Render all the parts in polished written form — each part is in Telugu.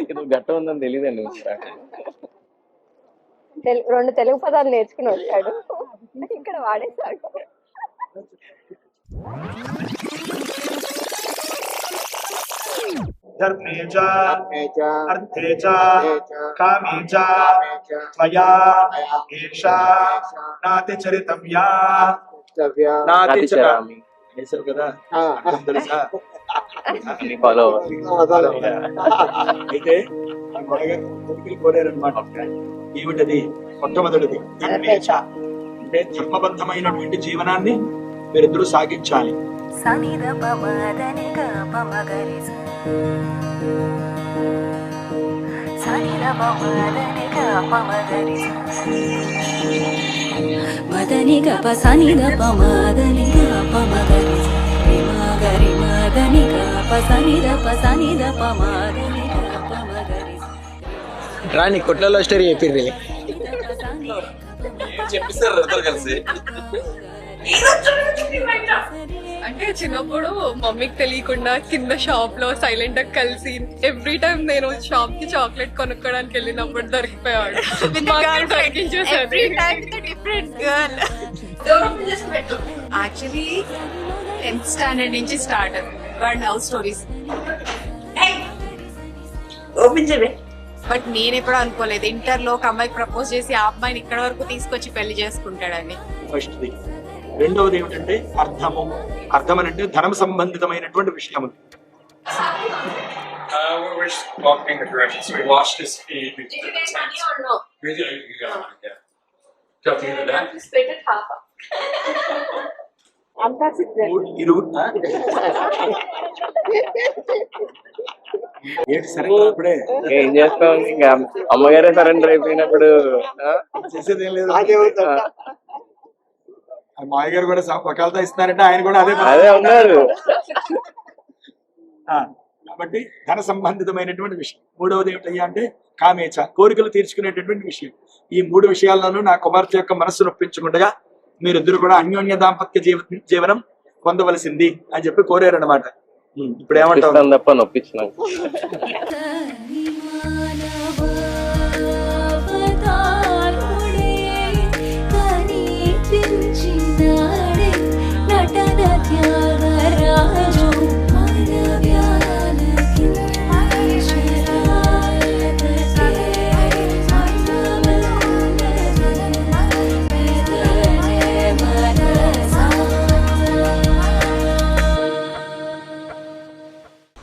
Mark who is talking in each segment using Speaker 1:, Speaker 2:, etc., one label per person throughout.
Speaker 1: ఇది గట్ట ఉందని తెలియదండి.
Speaker 2: 2 తెలుగు పదాలు నేర్చుకుని వచ్చాడు, ఇక్కడ వాడేశాడు.
Speaker 3: ధర్మే చ అర్థే చ కామే చ త్వయా ఏషా నాతిచరితవ్యా నాతిచరామి వేసావు కదా, తెలుసా?
Speaker 1: ఫాలో
Speaker 3: అయితే కోరారనమాట. ఏమిటది? మొట్టమొదటిది ధర్మే చ అంటే ధర్మబద్ధమైనటువంటి జీవనాన్ని మీరిద్దరూ సాగించాలి.
Speaker 4: మదని గప సని దప మదని గప మగరి మగరి మదని గప సని దప మదని గప మగరి.
Speaker 5: రాని కొట్లలో స్టోరీ చెప్పిర్రి.
Speaker 1: చెప్పిస్తారు ఇద్దరు కలిసి.
Speaker 6: అంటే చిన్నప్పుడు మమ్మీకి తెలియకుండా కింద షాప్ లో సైలెంట్ గా కలిసి ఎవ్రీ టైం నేను షాప్ కి చాక్లెట్ కొనుక్కోడానికి వెళ్ళినప్పుడు దొరికిపోయాడు. యాక్చువల్లీ 10th స్టాండర్డ్ నుంచి start but love stories. But నేను ఎప్పుడు అనుకోలేదు ఇంటర్ లో ఒక అమ్మాయికి ప్రపోజ్ చేసి ఆ అమ్మాయిని ఇక్కడ వరకు తీసుకొచ్చి పెళ్లి చేసుకుంటాడని.
Speaker 3: First thing. రెండవది ఏమిటంటే అర్థము. అర్థం అని అంటే ధర్మ సంబంధితమైనటువంటి విషయము.
Speaker 7: We're just walking the direction, so we watched this feed. Did you get money or no? You got money, yeah. Do you have to do that?
Speaker 6: Split it half.
Speaker 3: ఏంటి సరెండర్ అప్పుడే?
Speaker 1: ఏం చేస్తాం, ఇంకా అమ్మగారే సరెండర్ అయిపోయినప్పుడు
Speaker 3: చేసేది ఏం లేదు. మాయ గారు కూడా ఒకళ్ళతో ఇస్తున్నారంటే ఆయన కూడా అదే ఉన్నారు. కాబట్టి ధన సంబంధితమైనటువంటి విషయం. మూడవది ఏమిటయ్యా అంటే కామేచ, కోరికలు తీర్చుకునేటటువంటి విషయం. ఈ 3 విషయాల్లోనూ నా కుమార్తె యొక్క మనస్సు నొప్పించకుండా మీరిద్దరు కూడా అన్యోన్య దాంపత్య జీవనం పొందవలసింది అని చెప్పి కోరారనమాట. ఇప్పుడు ఏమంటావు?
Speaker 1: తప్ప నొప్పించిన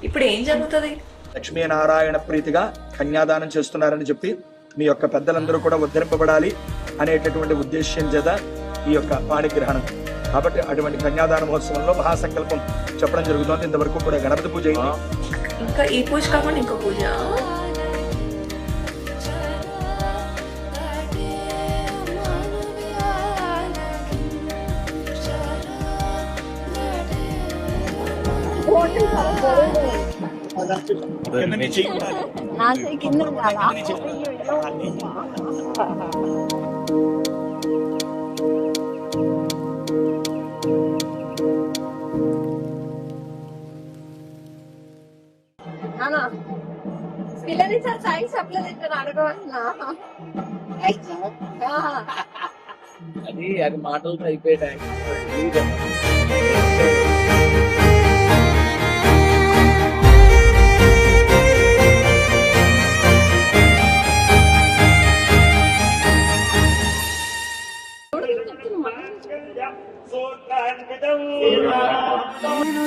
Speaker 6: ఇప్పుడు ఏం జరుగుతుంది?
Speaker 3: లక్ష్మీనారాయణ ప్రీతిగా కన్యాదానం చేస్తున్నారని చెప్పి మీ యొక్క పెద్దలందరూ కూడా ఉద్ధరింపబడాలి అనేటటువంటి ఉద్దేశ్యం చేత ఈ యొక్క పాణిగ్రహణం. కాబట్టి అటువంటి కన్యాదాన మహోత్సవంలో మహాసంకల్పం చెప్పడం జరుగుతుంది. ఇంతవరకు కూడా గణపతి పూజ అయింది.
Speaker 6: ఇంకా ఈ పూజ కాకుండా ఇంకో పూజ.
Speaker 2: కింద పిల్లని సార్ సైన్స్ చెప్పలేదు ఇక్కడ అడగవలసిన
Speaker 1: అది మాటలతో అయిపోయే టైం.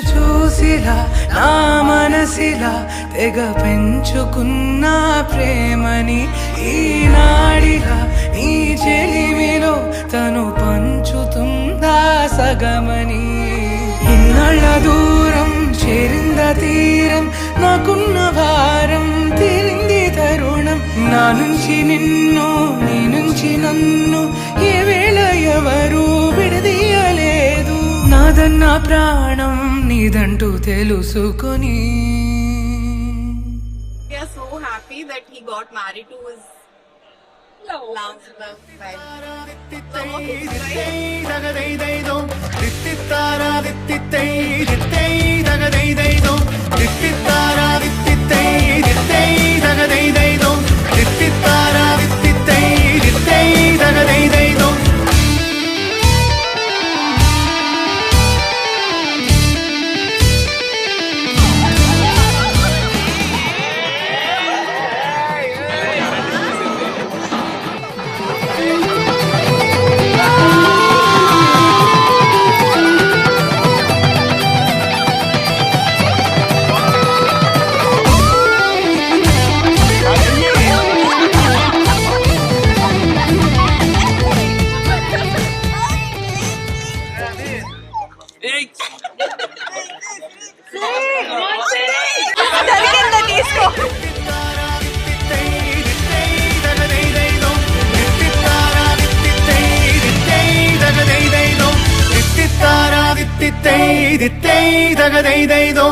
Speaker 8: చూసిలా నా మనసిలా తెగ పెంచుకున్న ప్రేమని ఈనాడిలా ఈ చెలిమిలో తను పంచుతుందా సగమని. ఇన్నాళ్ళ దూరం చేరింద తీరం, నాకున్న భారం తీరింది తరుణం. నా నుంచి నిన్ను, నీ నుంచి నన్ను ఏ వేళ ఎవరు విడదీయలేదు. నాదన్న ప్రాణం నీదంటూ తెలుసుకొని.
Speaker 6: We are so happy that he got married to his love life.
Speaker 8: Some of his
Speaker 2: తీసుకో
Speaker 8: దిత్తిత్తారా దిత్తిత్తై దిత్తై దగదై దైదో